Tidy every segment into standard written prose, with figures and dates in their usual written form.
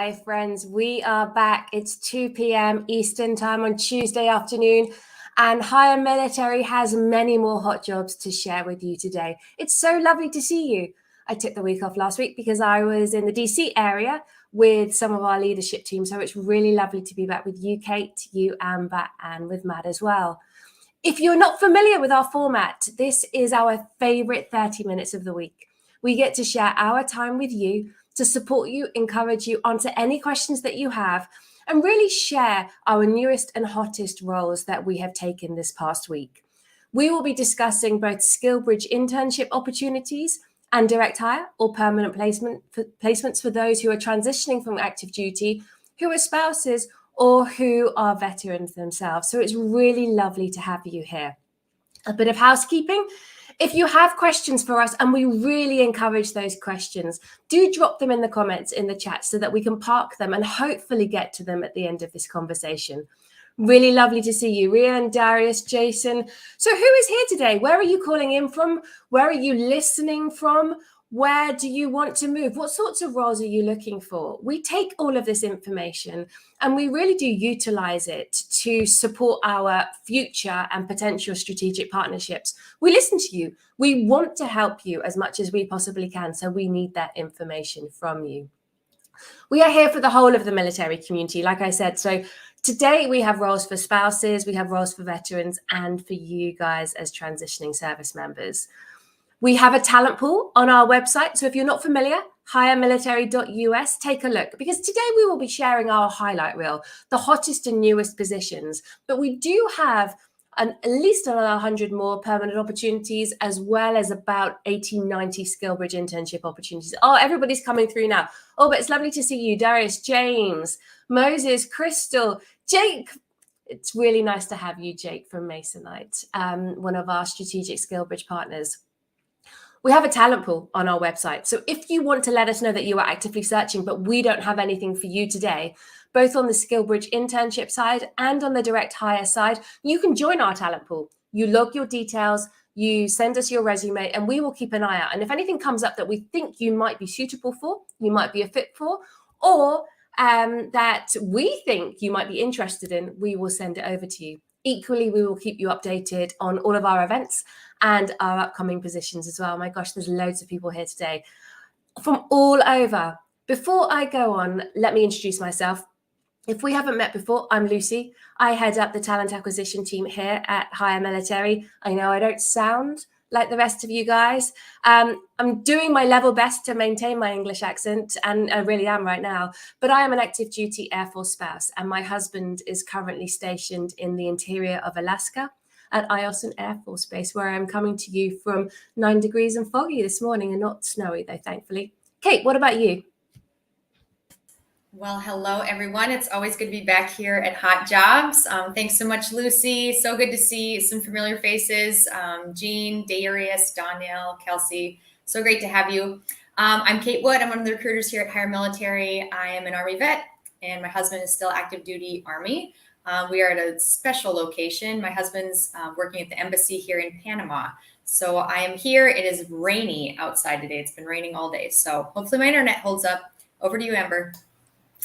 Hi, friends. We are back. It's 2 p.m. Eastern time on Tuesday afternoon, and HireMilitary has many more hot jobs to share with you today. It's so lovely to see you. I took the week off last week because I was in the DC area with some of our leadership team, so it's really lovely to be back with you, Kate, you, Amber, and with Matt as well. If you're not familiar with our format, this is our favorite 30 minutes of the week. We get to share our time with you to support you, encourage you, answer any questions that you have, and really share our newest and hottest roles that we have taken this past week. We will be discussing both SkillBridge internship opportunities and direct hire or permanent placements for those who are transitioning from active duty, who are spouses, or who are veterans themselves. So it's really lovely to have you here. A bit of housekeeping. If you have questions for us, and we really encourage those questions, do drop them in the comments in the chat so that we can park them and hopefully get to them at the end of this conversation. Really lovely to see you, Rian, Darius, Jason. So who is here today? Where are you calling in from? Where are you listening from? Where do you want to move? What sorts of roles are you looking for? We take all of this information and we really do utilize it to support our future and potential strategic partnerships. We listen to you. We want to help you as much as we possibly can. So we need that information from you. We are here for the whole of the military community, like I said. So today we have roles for spouses, we have roles for veterans, and for you guys as transitioning service members. We have a talent pool on our website. So if you're not familiar, HireMilitary.us, take a look, because today we will be sharing our highlight reel, the hottest and newest positions. But we do have at least another 100 more permanent opportunities, as well as about 90 SkillBridge internship opportunities. Oh, everybody's coming through now. Oh, but it's lovely to see you, Darius, James, Moses, Crystal, Jake. It's really nice to have you, Jake, from Masonite, one of our strategic SkillBridge partners. We have a talent pool on our website. So if you want to let us know that you are actively searching, but we don't have anything for you today, both on the SkillBridge internship side and on the direct hire side, you can join our talent pool. You log your details, you send us your resume, and we will keep an eye out. And if anything comes up that we think you might be suitable for, you might be a fit for, or that we think you might be interested in, we will send it over to you. Equally, we will keep you updated on all of our events and our upcoming positions as well. My gosh, there's loads of people here today from all over. Before I go on, let me introduce myself. If we haven't met before, I'm Lucy. I head up the talent acquisition team here at HireMilitary. I know I don't sound like the rest of you guys. I'm doing my level best to maintain my English accent, and I really am right now. But I am an active duty Air Force spouse, and my husband is currently stationed in the interior of Alaska at Iosson Air Force Base, where I'm coming to you from 9 degrees and foggy this morning, and not snowy though, thankfully. Kate, what about you? Well, hello, everyone. It's always good to be back here at Hot Jobs. Thanks so much, Lucy. So good to see some familiar faces. Jean, Darius, Danielle, Kelsey. So great to have you. I'm Kate Wood. I'm one of the recruiters here at HireMilitary. I am an Army vet, and my husband is still active duty Army. We are at a special location. My husband's working at the embassy here in Panama. So I am here. It is rainy outside today. It's been raining all day. So hopefully my internet holds up. Over to you, Amber.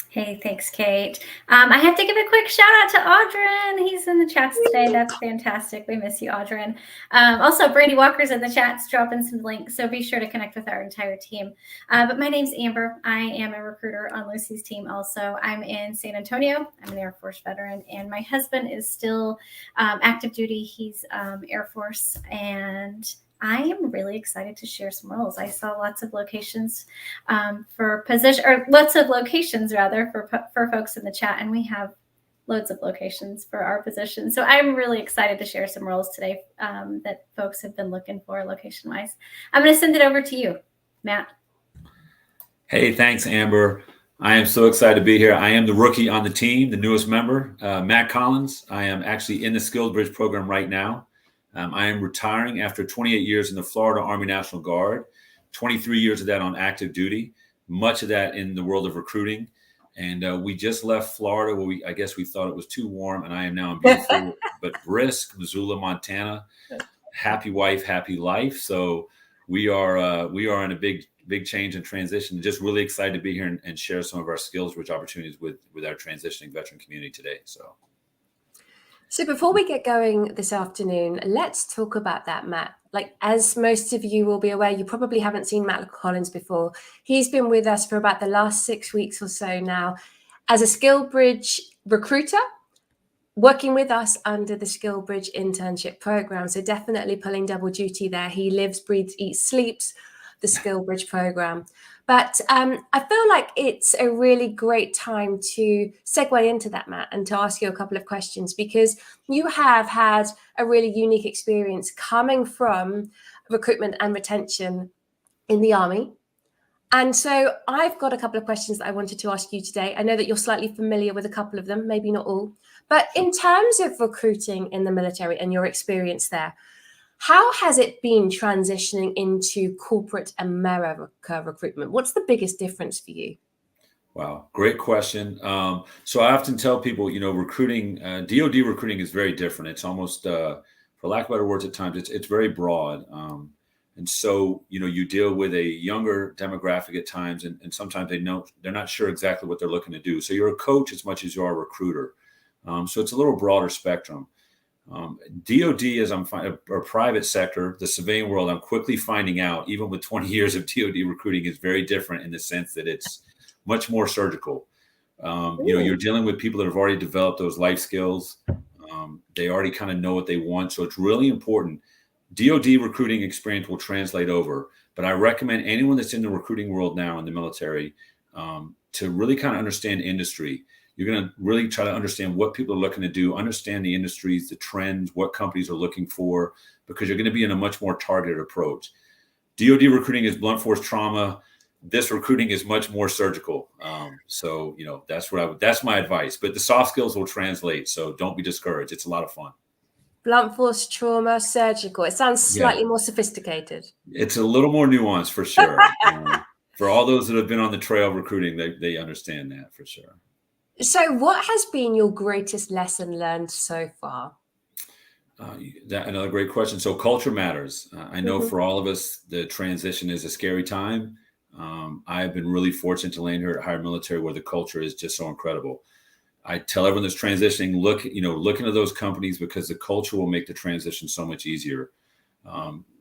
Hey, thanks, Kate. I have to give a quick shout out to Audrin. He's in the chats today. That's fantastic. We miss you, Audrin. Also, Brady Walker's in the chats, dropping some links. So be sure to connect with our entire team. But my name's Amber. I am a recruiter on Lucy's team also. I'm in San Antonio. I'm an Air Force veteran. And my husband is still active duty. He's Air Force. And I am really excited to share some roles. I saw lots of locations for folks in the chat, and we have loads of locations for our positions. So I'm really excited to share some roles today that folks have been looking for location-wise. I'm going to send it over to you, Matt. Hey, thanks, Amber. I am so excited to be here. I am the rookie on the team, the newest member, Matt Collins. I am actually in the SkillBridge program right now. I am retiring after 28 years in the Florida Army National Guard, 23 years of that on active duty, much of that in the world of recruiting. And we just left Florida where I guess we thought it was too warm, and I am now in beautiful but brisk Missoula, Montana. Happy wife, happy life. So we are in a big big change and transition. Just really excited to be here and share some of our skills-rich opportunities with our transitioning veteran community today. So before we get going this afternoon, let's talk about that, Matt. Like, as most of you will be aware, you probably haven't seen Matt Collins before. He's been with us for about the last 6 weeks or so now as a SkillBridge recruiter, working with us under the SkillBridge internship program. So definitely pulling double duty there. He lives, breathes, eats, sleeps the SkillBridge program. But I feel like it's a really great time to segue into that, Matt, and to ask you a couple of questions, because you have had a really unique experience coming from recruitment and retention in the Army. And so I've got a couple of questions that I wanted to ask you today. I know that you're slightly familiar with a couple of them, maybe not all. But in terms of recruiting in the military and your experience there, how has it been transitioning into corporate America recruitment? What's the biggest difference for you? Wow, great question. So I often tell people, recruiting, DoD recruiting is very different. It's almost, for lack of better words, at times it's very broad. And so, you deal with a younger demographic at times, and sometimes they're not sure exactly what they're looking to do. So you're a coach as much as you are a recruiter. So it's a little broader spectrum. DoD, as I'm finding, or private sector, the civilian world, I'm quickly finding out, even with 20 years of DoD recruiting, is very different in the sense that it's much more surgical. You're dealing with people that have already developed those life skills. They already kind of know what they want. So it's really important. DoD recruiting experience will translate over, but I recommend anyone that's in the recruiting world now in the military to really kind of understand industry. You're going to really try to understand what people are looking to do, understand the industries, the trends, what companies are looking for, because you're going to be in a much more targeted approach. DoD recruiting is blunt force trauma. This recruiting is much more surgical. So that's my advice. But the soft skills will translate. So don't be discouraged. It's a lot of fun. Blunt force trauma, surgical. It sounds slightly more sophisticated. It's a little more nuanced for sure. For all those that have been on the trail recruiting, they understand that for sure. So what has been your greatest lesson learned so far? Another great question. So culture matters. I know for all of us, the transition is a scary time. I've been really fortunate to land here at HireMilitary, where the culture is just so incredible. I tell everyone that's transitioning, look into those companies, because the culture will make the transition so much easier.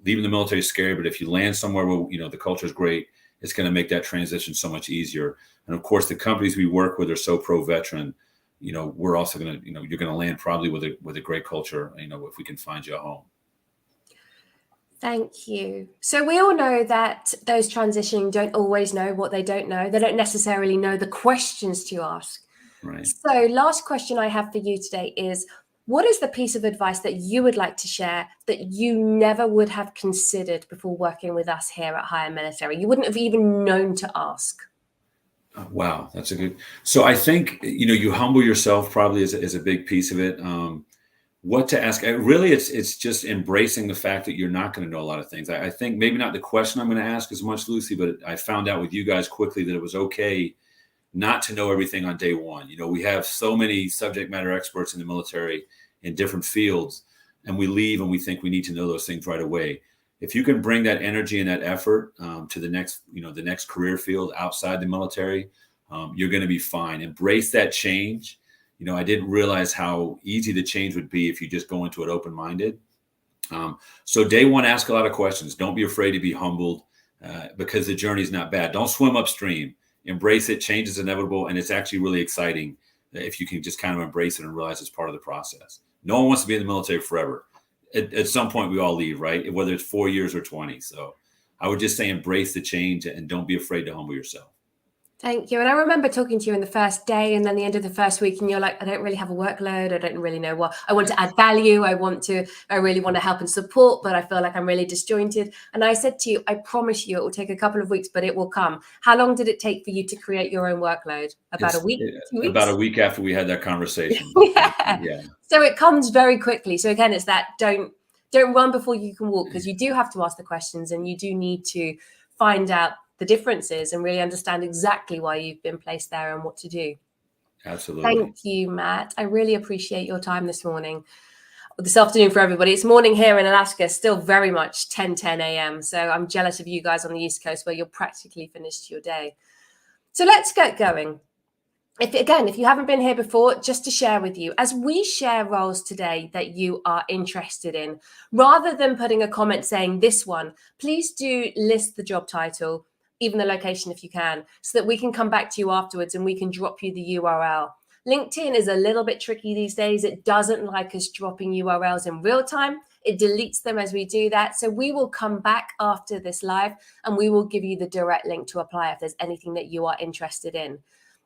Leaving the military is scary, but if you land somewhere where, the culture is great, it's going to make that transition so much easier. And of course, the companies we work with are so pro-veteran. We're also going to, you're going to land probably with a great culture, if we can find you a home. Thank you. So we all know that those transitioning don't always know what they don't know. They don't necessarily know the questions to ask. Right. So last question I have for you today is, what is the piece of advice that you would like to share that you never would have considered before working with us here at HireMilitary? You wouldn't have even known to ask. Wow, that's a good. So I think, you humble yourself probably is a big piece of it. What to ask? Really, it's just embracing the fact that you're not going to know a lot of things. I think maybe not the question I'm going to ask as much, Lucy, but I found out with you guys quickly that it was okay not to know everything on day one. We have so many subject matter experts in the military in different fields, and we leave and we think we need to know those things right away. If you can bring that energy and that effort to the next career field outside the military, you're going to be fine. Embrace that change. I didn't realize how easy the change would be if you just go into it open-minded. So day one, ask a lot of questions. Don't be afraid to be humbled because the journey is not bad. Don't swim upstream. Embrace it. Change is inevitable, and it's actually really exciting if you can just kind of embrace it and realize it's part of the process. No one wants to be in the military forever. At some point, we all leave, right? Whether it's 4 years or 20. So I would just say embrace the change and don't be afraid to humble yourself. Thank you. And I remember talking to you in the first day and then the end of the first week, and you're like, I don't really have a workload. I don't really know what I want to add value. I really want to help and support, but I feel like I'm really disjointed. And I said to you, I promise you it will take a couple of weeks, but it will come. How long did it take for you to create your own workload? About a week? 2 weeks? About a week after we had that conversation. Yeah. So it comes very quickly. So again, it's that don't run before you can walk, because you do have to ask the questions and you do need to find out the differences and really understand exactly why you've been placed there and what to do. Absolutely. Thank you, Matt. I really appreciate your time this morning. this afternoon for everybody. It's morning here in Alaska, still very much 10 a.m. So I'm jealous of you guys on the East Coast where you're practically finished your day. So let's get going. If you haven't been here before, just to share with you, as we share roles today that you are interested in, rather than putting a comment saying this one, please do list the job title, even the location if you can, so that we can come back to you afterwards and we can drop you the URL. LinkedIn is a little bit tricky these days. It doesn't like us dropping URLs in real time. It deletes them as we do that. So we will come back after this live and we will give you the direct link to apply if there's anything that you are interested in.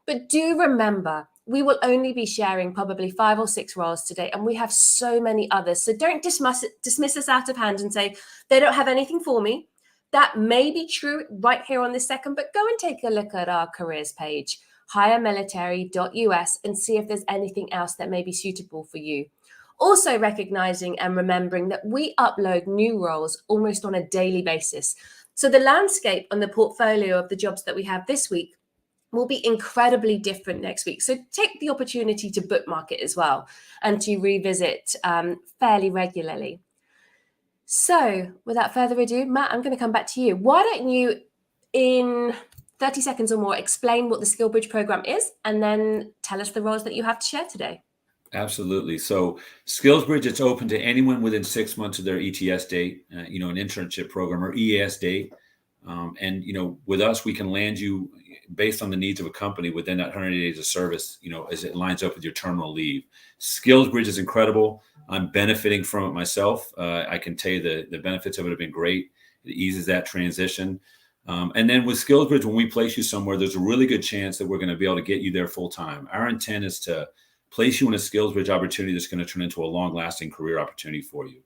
But do remember, we will only be sharing probably 5 or 6 roles today, and we have so many others. So don't dismiss us out of hand and say, they don't have anything for me. That may be true right here on this second, but go and take a look at our careers page, HireMilitary.us, and see if there's anything else that may be suitable for you. Also recognizing and remembering that we upload new roles almost on a daily basis. So the landscape and the portfolio of the jobs that we have this week will be incredibly different next week. So take the opportunity to bookmark it as well and to revisit fairly regularly. So without further ado, Matt, I'm going to come back to you. Why don't you, in 30 seconds or more, explain what the SkillBridge program is and then tell us the roles that you have to share today. Absolutely. So SkillsBridge, it's open to anyone within 6 months of their ETS date, an internship program or EAS date. And with us, we can land you based on the needs of a company within that 180 days of service, as it lines up with your terminal leave. SkillsBridge is incredible. I'm benefiting from it myself. I can tell you the benefits of it have been great. It eases that transition. And then with SkillsBridge, when we place you somewhere, there's a really good chance that we're going to be able to get you there full time. Our intent is to place you in a SkillsBridge opportunity that's going to turn into a long-lasting career opportunity for you.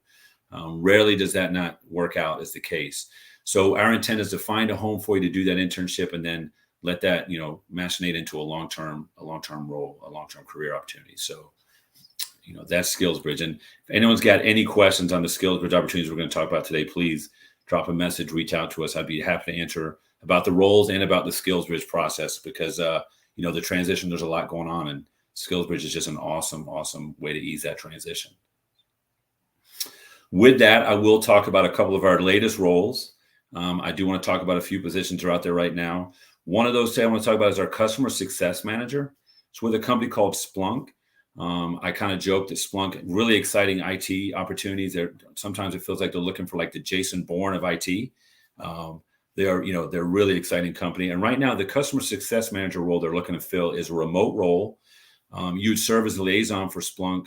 Rarely does that not work out as the case. So our intent is to find a home for you to do that internship and then let that, machinate into a long-term role, a long-term career opportunity. So, that's SkillsBridge. And if anyone's got any questions on the SkillsBridge opportunities we're going to talk about today, please drop a message, reach out to us. I'd be happy to answer about the roles and about the SkillsBridge process because, the transition, there's a lot going on, and SkillsBridge is just an awesome, awesome way to ease that transition. With that, I will talk about a couple of our latest roles. I do want to talk about a few positions that are out there right now. One of those today I want to talk about is our customer success manager. It's with a company called Splunk. I kind of joke that Splunk, really exciting IT opportunities. Sometimes it feels like they're looking for like the Jason Bourne of IT. They're a really exciting company. And right now, the customer success manager role they're looking to fill is a remote role. You'd serve as a liaison for Splunk,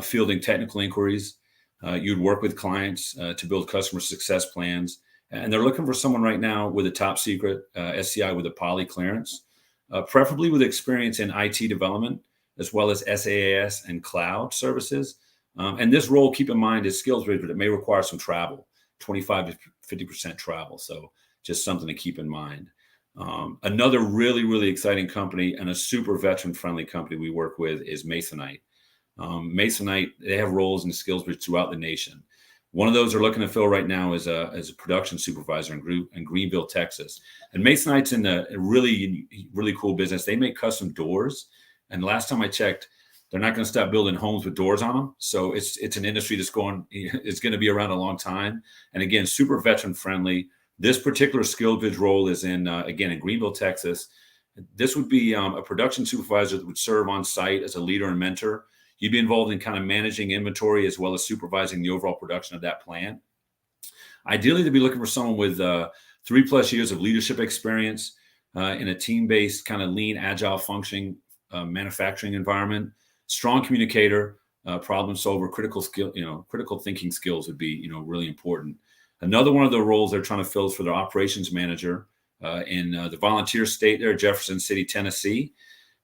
fielding technical inquiries. You'd work with clients to build customer success plans. And they're looking for someone right now with a top secret SCI with a poly clearance, preferably with experience in IT development, as well as SaaS and cloud services. And this role, keep in mind, is SkillsBridge, but it may require some travel, 25 to 50% travel. So just something to keep in mind. Another really, really exciting company and a super veteran-friendly company we work with is Masonite. Masonite, they have roles in SkillsBridge throughout the nation. One of those they're looking to fill right now is a production supervisor in Greenville, Texas. And Masonite's in a really, really cool business. They make custom doors. And last time I checked, they're not going to stop building homes with doors on them. So it's an industry that's going to be around a long time. And again, super veteran friendly. This particular SkillsBridge role is in Greenville, Texas. This would be a production supervisor that would serve on site as a leader and mentor. You'd be involved in kind of managing inventory as well as supervising the overall production of that plant. Ideally, they'd be looking for someone with 3+ years of leadership experience in a team-based kind of lean, agile functioning manufacturing environment. Strong communicator, problem solver, critical thinking skills would be really important. Another one of the roles they're trying to fill is for their operations manager in the volunteer state there, Jefferson City, Tennessee.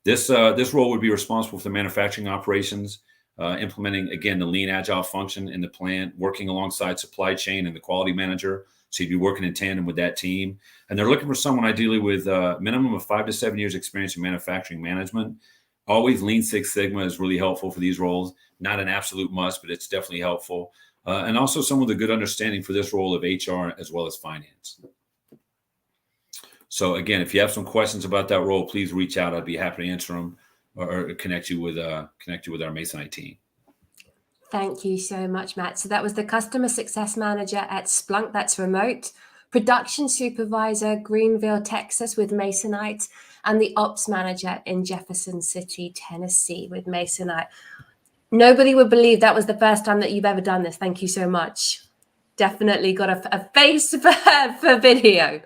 This role would be responsible for the manufacturing operations, implementing, again, the lean agile function in the plant, working alongside supply chain and the quality manager. So you'd be working in tandem with that team. And they're looking for someone ideally with a minimum of 5 to 7 years experience in manufacturing management. Always Lean Six Sigma is really helpful for these roles. Not an absolute must, but it's definitely helpful. And also someone with a good understanding for this role of HR as well as finance. So again, if you have some questions about that role, please reach out. I'd be happy to answer them or connect you with our Masonite team. Thank you so much, Matt. So that was the Customer Success Manager at Splunk, that's remote, Production Supervisor, Greenville, Texas with Masonite, and the Ops Manager in Jefferson City, Tennessee with Masonite. Nobody would believe that was the first time that you've ever done this. Thank you so much. Definitely got a face for video.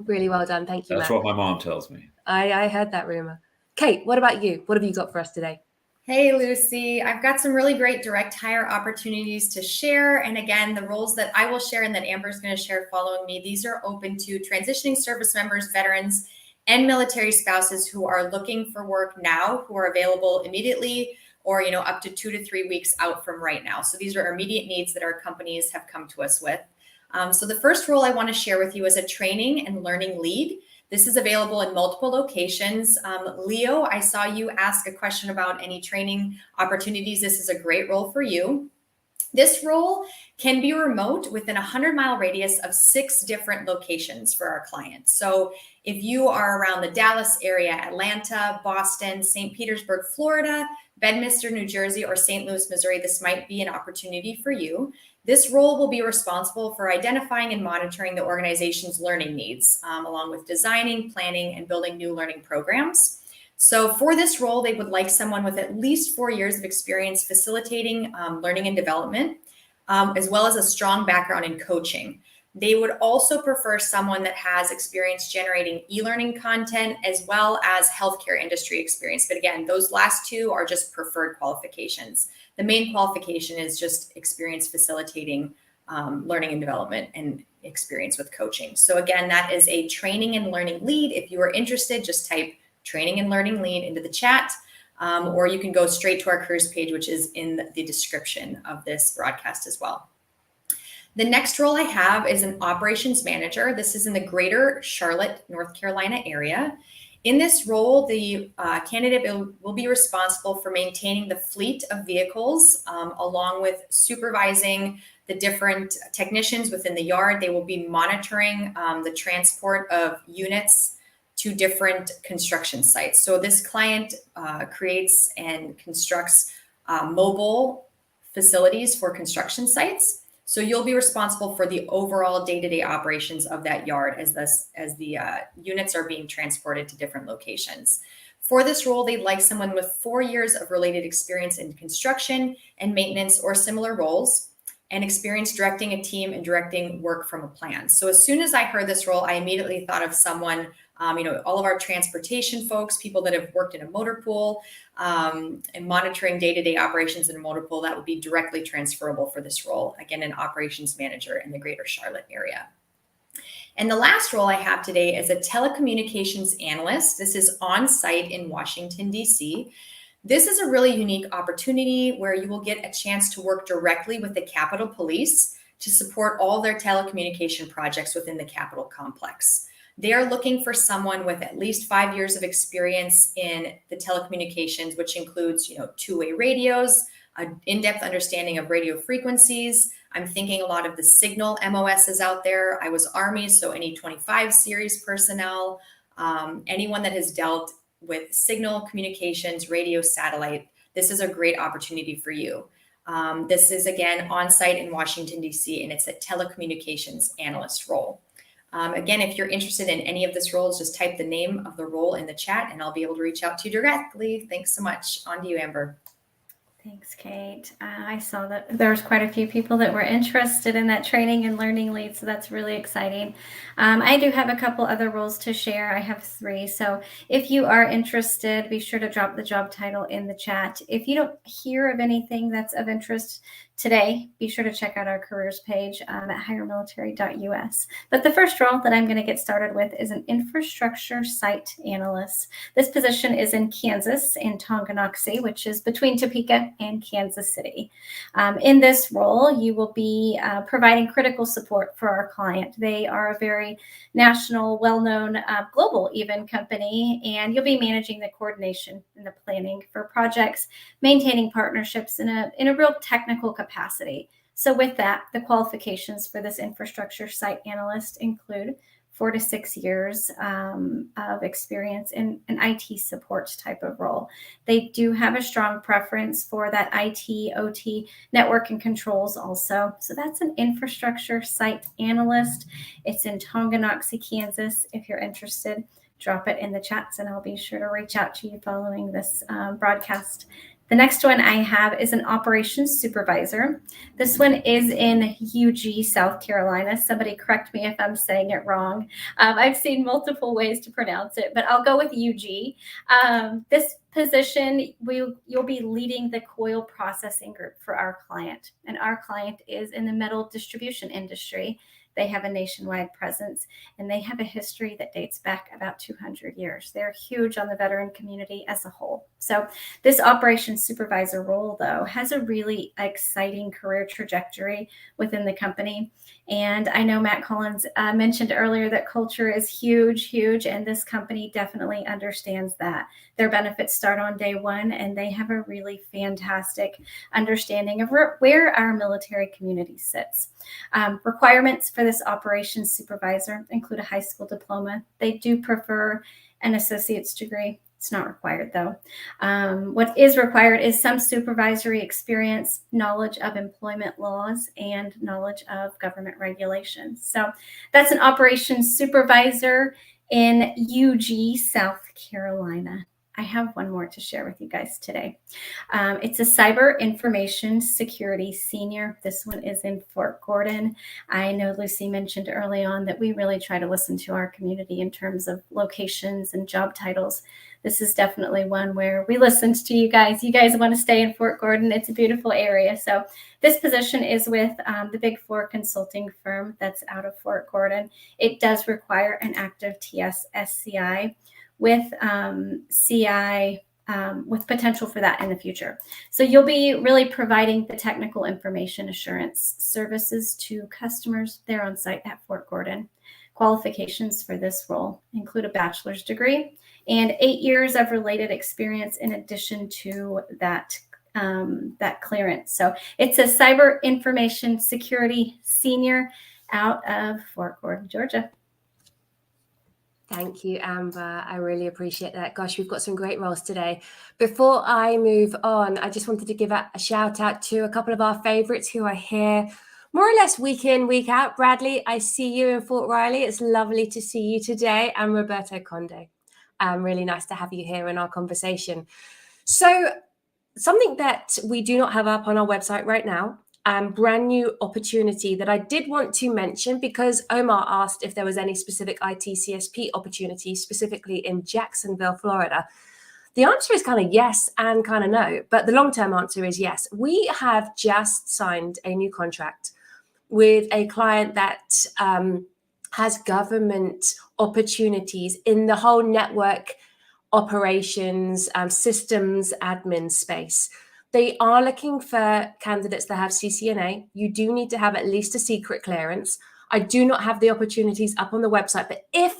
Really well done. Thank you, That's Matt. what my mom tells me. I heard that rumor. Kate, what about you? What have you got for us today? Hey, Lucy, I've got some really great direct hire opportunities to share. And again, the roles that I will share and that Amber's going to share following me, these are open to transitioning service members, veterans, and military spouses who are looking for work now, who are available immediately, or, you know, up to 2 to 3 weeks out from right now. So these are immediate needs that our companies have come to us with. So the first role I want to share with you is a training and learning lead. This is available in multiple locations. Leo, I saw you ask a question about any training opportunities. This is a great role for you. This role can be remote within a 100-mile radius of 6 different locations for our clients. So if you are around the Dallas area, Atlanta, Boston, St. Petersburg, Florida, Bedminster, New Jersey, or St. Louis, Missouri, this might be an opportunity for you. This role will be responsible for identifying and monitoring the organization's learning needs, along with designing, planning, and building new learning programs. So for this role, they would like someone with at least 4 years of experience facilitating learning and development, as well as a strong background in coaching. They would also prefer someone that has experience generating e-learning content as well as healthcare industry experience. But again, those last two are just preferred qualifications. The main qualification is just experience facilitating learning and development and experience with coaching. So again, that is a training and learning lead. If you are interested, just type training and learning lead into the chat, or you can go straight to our careers page, which is in the description of this broadcast as well. The next role I have is an operations manager. This is in the greater Charlotte, North Carolina area. In this role, the candidate will be responsible for maintaining the fleet of vehicles, along with supervising the different technicians within the yard. They will be monitoring the transport of units to different construction sites. So this client creates and constructs mobile facilities for construction sites. So you'll be responsible for the overall day-to-day operations of that yard as the units are being transported to different locations. For this role, they'd like someone with 4 years of related experience in construction and maintenance or similar roles, and experience directing a team and directing work from a plan. So as soon as I heard this role, I immediately thought of someone, all of our transportation folks, people that have worked in a motor pool, and monitoring day-to-day operations in a motor pool, that would be directly transferable for this role. Again, an operations manager in the greater Charlotte area. And the last role I have today is a telecommunications analyst. This is on site in Washington, D.C. This is a really unique opportunity where you will get a chance to work directly with the Capitol Police to support all their telecommunication projects within the Capitol complex. They are looking for someone with at least 5 years of experience in the telecommunications, which includes, two-way radios, an in-depth understanding of radio frequencies. I'm thinking a lot of the signal MOSs out there. I was Army, so any 25 series personnel, anyone that has dealt with signal communications, radio, satellite, this is a great opportunity for you. This is, again, on-site in Washington, D.C., and it's a telecommunications analyst role. Again, if you're interested in any of this roles, just type the name of the role in the chat and I'll be able to reach out to you directly. Thanks so much. On to you, Amber. Thanks, Kate. I saw that there's quite a few people that were interested in that training and learning lead, so that's really exciting. I do have a couple other roles to share. I have 3. So if you are interested, be sure to drop the job title in the chat. If you don't hear of anything that's of interest today, be sure to check out our careers page at HireMilitary.us. But the first role that I'm going to get started with is an infrastructure site analyst. This position is in Kansas, in Tonganoxie, which is between Topeka and Kansas City. In this role, you will be providing critical support for our client. They are a very national, well-known, global even company, and you'll be managing the coordination and the planning for projects, maintaining partnerships in a real technical capacity. So with that, the qualifications for this infrastructure site analyst include 4 to 6 years of experience in an IT support type of role. They do have a strong preference for that IT, OT, network and controls also. So that's an infrastructure site analyst. It's in Tonganoxie, Kansas. If you're interested, drop it in the chats and I'll be sure to reach out to you following this broadcast. The next one I have is an operations supervisor. This one is in UG, South Carolina. Somebody correct me if I'm saying it wrong. I've seen multiple ways to pronounce it, but I'll go with UG. This position, you'll be leading the coil processing group for our client. And our client is in the metal distribution industry. They have a nationwide presence, and they have a history that dates back about 200 years. They're huge on the veteran community as a whole. So this operations supervisor role, though, has a really exciting career trajectory within the company. And I know Matt Collins mentioned earlier that culture is huge, and this company definitely understands that. Their benefits start on day one, and they have a really fantastic understanding of where our military community sits. Requirements for this operations supervisor include a high school diploma. They do prefer an associate's degree. It's not required, though. What is required is some supervisory experience, knowledge of employment laws, and knowledge of government regulations. So that's an operations supervisor in UG, South Carolina. I have one more to share with you guys today. It's a cyber information security senior. This one is in Fort Gordon. I know Lucy mentioned early on that we really try to listen to our community in terms of locations and job titles. This is definitely one where we listened to you guys. You guys want to stay in Fort Gordon. It's a beautiful area. So this position is with the Big Four consulting firm that's out of Fort Gordon. It does require an active TS SCI with CI, with potential for that in the future. So you'll be really providing the technical information assurance services to customers there on site at Fort Gordon. Qualifications for this role include a bachelor's degree and 8 years of related experience in addition to that clearance. So it's a cyber information security senior out of Fort Gordon, Georgia. Thank you, Amber. I really appreciate that. Gosh, we've got some great roles today. Before I move on, I just wanted to give a shout out to a couple of our favorites who are here more or less week in, week out. Bradley, I see you in Fort Riley. It's lovely to see you today. And Roberto Conde. Really nice to have you here in our conversation. So something that we do not have up on our website right now, brand new opportunity that I did want to mention because Omar asked if there was any specific IT CSP opportunity specifically in Jacksonville, Florida. The answer is kind of yes and kind of no, but the long-term answer is yes. We have just signed a new contract with a client that has government opportunities in the whole network operations, systems admin space. They are looking for candidates that have CCNA. You do need to have at least a secret clearance. I do not have the opportunities up on the website, but if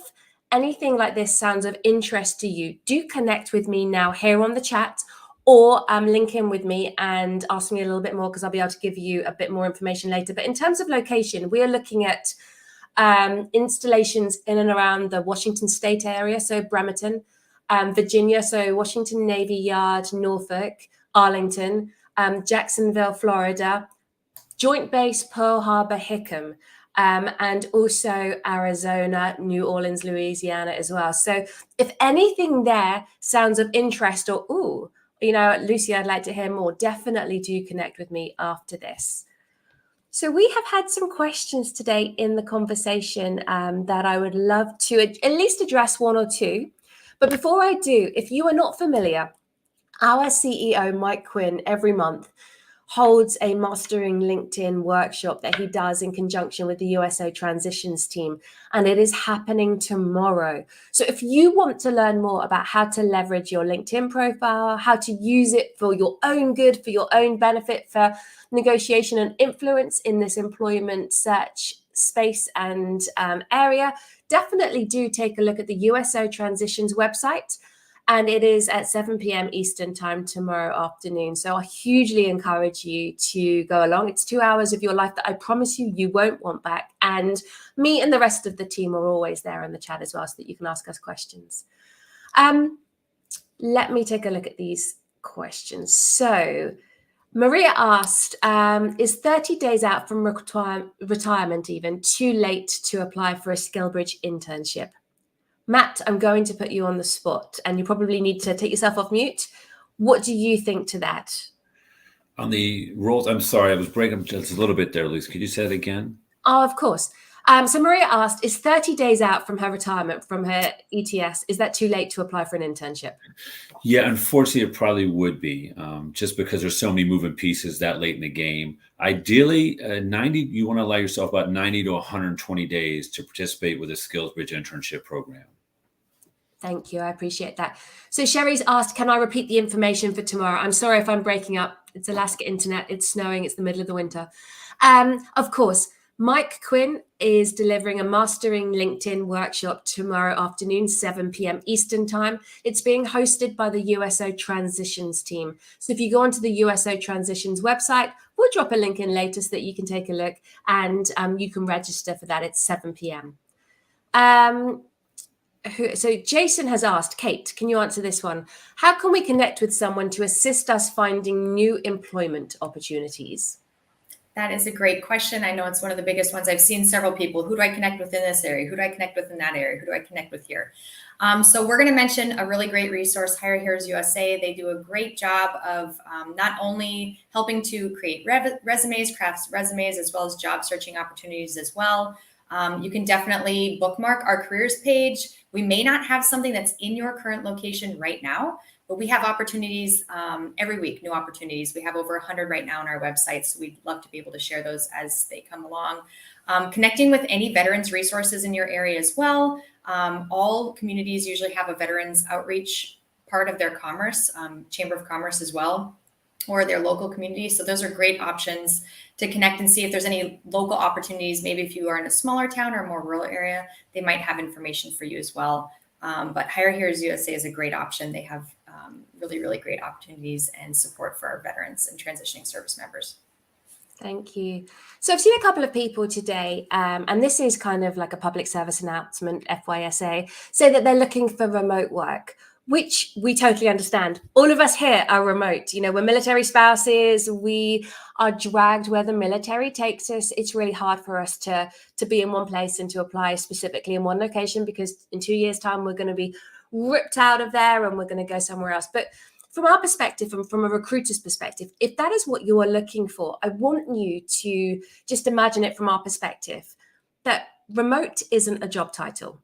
anything like this sounds of interest to you, do connect with me now here on the chat or link in with me and ask me a little bit more because I'll be able to give you a bit more information later. But in terms of location, we are looking at installations in and around the Washington State area, so Bremerton, Virginia, so Washington Navy Yard, Norfolk, Arlington, Jacksonville, Florida, Joint Base Pearl Harbor, Hickam, and also Arizona, New Orleans, Louisiana as well. So if anything there sounds of interest or, ooh, you know, Lucy, I'd like to hear more, definitely do connect with me after this. So we have had some questions today in the conversation that I would love to at least address one or two. But before I do, if you are not familiar, our CEO, Mike Quinn, every month holds a Mastering LinkedIn workshop that he does in conjunction with the USO Transitions team, and it is happening tomorrow. So if you want to learn more about how to leverage your LinkedIn profile, how to use it for your own good, for your own benefit, for negotiation and influence in this employment search space and area, definitely do take a look at the USO Transitions website. And it is at 7 p.m. Eastern time tomorrow afternoon. So I hugely encourage you to go along. It's 2 hours of your life that I promise you won't want back. And me and the rest of the team are always there in the chat as well, so that you can ask us questions. Let me take a look at these questions. So Maria asked, is 30 days out from retirement even too late to apply for a SkillBridge internship? Matt, I'm going to put you on the spot, and you probably need to take yourself off mute. What do you think to that? On the roles, I'm sorry, I was breaking just a little bit there, Luce. Could you say that again? Oh, of course. So Maria asked, is 30 days out from her retirement from her ETS, is that too late to apply for an internship? Yeah, unfortunately, it probably would be, just because there's so many moving pieces that late in the game. Ideally, 90, you want to allow yourself about 90 to 120 days to participate with a SkillsBridge internship program. Thank you. I appreciate that. So Sherry's asked, can I repeat the information for tomorrow? I'm sorry if I'm breaking up. It's Alaska internet. It's snowing. It's the middle of the winter. Of course, Mike Quinn is delivering a Mastering LinkedIn workshop tomorrow afternoon, 7 p.m. Eastern time. It's being hosted by the USO Transitions team. So if you go onto the USO Transitions website, we'll drop a link in later so that you can take a look, and you can register for that. It's 7 p.m. So Jason has asked, Kate, can you answer this one? How can we connect with someone to assist us finding new employment opportunities? That is a great question. I know it's one of the biggest ones. I've seen several people. Who do I connect with in this area? Who do I connect with in that area? Who do I connect with here? So we're going to mention a really great resource, HireHeroes USA. They do a great job of not only helping to create resumes, craft resumes, as well as job searching opportunities as well. You can definitely bookmark our careers page. We may not have something that's in your current location right now, but we have opportunities every week, new opportunities. We have over 100 right now on our website, so we'd love to be able to share those as they come along. Connecting with any veterans resources in your area as well. All communities usually have a veterans outreach part of their commerce, Chamber of Commerce as well, or their local community. So those are great options to connect and see if there's any local opportunities. Maybe if you are in a smaller town or a more rural area, they might have information for you as well. But HireHeroes USA is a great option. They have really, really great opportunities and support for our veterans and transitioning service members. Thank you. So I've seen a couple of people today, and this is kind of like a public service announcement, FYSA, say that they're looking for remote work, which we totally understand. All of us here are remote. You know, we're military spouses. We are dragged where the military takes us. It's really hard for us to be in one place and to apply specifically in one location, because in 2 years' time, we're going to be ripped out of there and we're going to go somewhere else. But from our perspective, and from a recruiter's perspective, if that is what you are looking for, I want you to just imagine it from our perspective, that remote isn't a job title.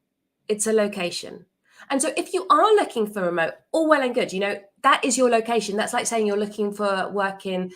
It's a location. And so if you are looking for remote, all well and good, you know, that is your location. That's like saying you're looking for work in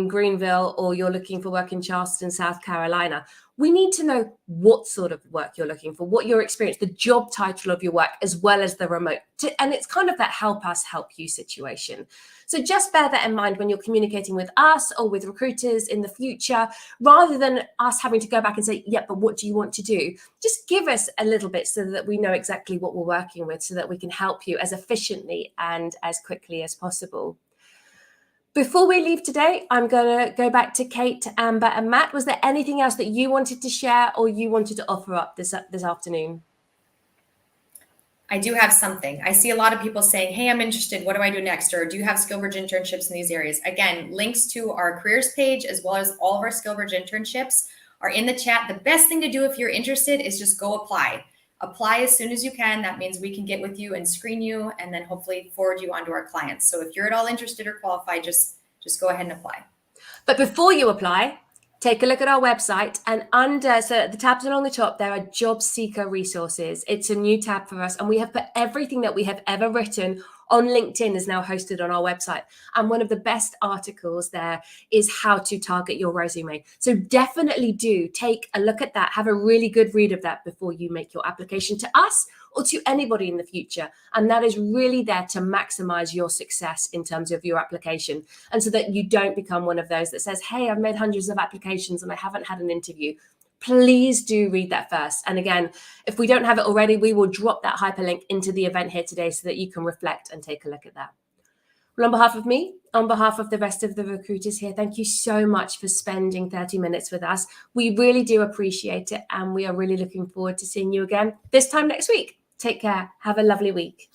Greenville, or you're looking for work in Charleston, South Carolina. We need to know what sort of work you're looking for, what your experience, the job title of your work, as well as the remote. And it's kind of that help us help you situation. So just bear that in mind when you're communicating with us or with recruiters in the future, rather than us having to go back and say, yeah, but what do you want to do? Just give us a little bit so that we know exactly what we're working with, so that we can help you as efficiently and as quickly as possible. Before we leave today, I'm going to go back to Kate, Amber, and Matt. Was there anything else that you wanted to share or you wanted to offer up this afternoon? I do have something. I see a lot of people saying, hey, I'm interested. What do I do next? Or do you have SkillBridge internships in these areas? Again, links to our careers page, as well as all of our SkillBridge internships, are in the chat. The best thing to do if you're interested is just go apply. Apply as soon as you can. That means we can get with you and screen you, and then hopefully forward you on to our clients. So if you're at all interested or qualified, just go ahead and apply. But before you apply, take a look at our website, and so the tabs along the top, there are job seeker resources. It's a new tab for us, and we have put everything that we have ever written on LinkedIn is now hosted on our website. And one of the best articles there is how to target your resume. So definitely do take a look at that. Have a really good read of that before you make your application to us or to anybody in the future. And that is really there to maximize your success in terms of your application. And so that you don't become one of those that says, hey, I've made hundreds of applications and I haven't had an interview. please do read that first. And again, if we don't have it already, we will drop that hyperlink into the event here today so that you can reflect and take a look at that. Well, on behalf of me, on behalf of the rest of the recruiters here, thank you so much for spending 30 minutes with us. We really do appreciate it. And we are really looking forward to seeing you again this time next week. Take care. Have a lovely week.